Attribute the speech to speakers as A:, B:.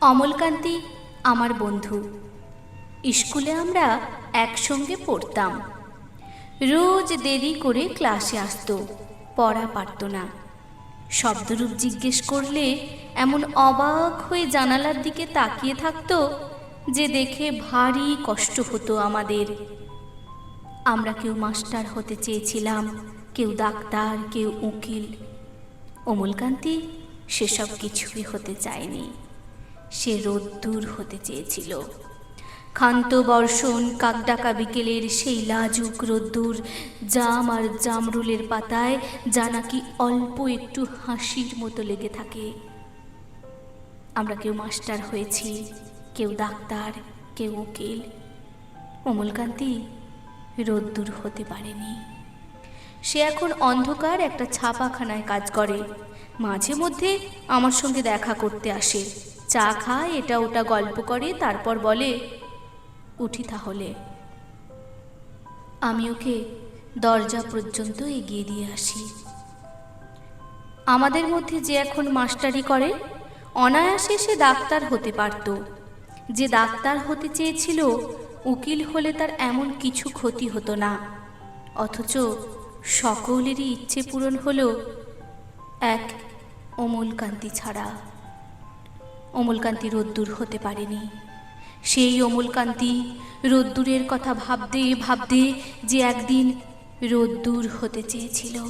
A: অমলকান্তি আমার বন্ধু। স্কুলে আমরা একসঙ্গে পড়তাম। রোজ দেরি করে ক্লাসে আসতো, পড়া পারত না। শব্দরূপ জিজ্ঞেস করলে এমন অবাক হয়ে জানালার দিকে তাকিয়ে থাকতো যে দেখে ভারী কষ্ট হতো আমাদের। আমরা কেউ মাস্টার হতে চেয়েছিলাম, কেউ ডাক্তার, কেউ উকিল। অমলকান্তি সেসব কিছুই হতে চায়নি। সে রোদ্দুর হতে চেয়েছিল। ক্ষান্ত বর্ষণ, কাকডাকা বিকেলের সেই লাজুক রোদ্দুর, জাম আর জামরুলের পাতায় যা নাকি অল্প একটু হাসির মতো লেগে থাকে। আমরা কেউ মাস্টার হয়েছি, কেউ ডাক্তার, কেউ উকিল। অমলকান্তি রোদ্দুর হতে পারেনি। সে এখন অন্ধকার একটা ছাপাখানায় কাজ করে। মাঝে মধ্যে আমার সঙ্গে দেখা করতে আসে, চা খায়, এটা ওটা গল্প করে, তারপর বলে, উঠি তাহলে। আমি ওকে দরজা পর্যন্ত এগিয়ে দিয়ে আসি। আমাদের মধ্যে যে এখন মাস্টারি করে, অনায়াসে সে ডাক্তার হতে পারত। যে ডাক্তার হতে চেয়েছিল, উকিল হলে তার এমন কিছু ক্ষতি হতো না। অথচ সকলেরই ইচ্ছে পূরণ হলো, এক অমলকান্তি ছাড়া। অমলকান্তি রোদ্দুর হতে পারেনি। সেই অমলকান্তি রোদ্দুরের কথা ভাবতে ভাবতে যে একদিন রোদ্দুর হতে চেয়েছিল।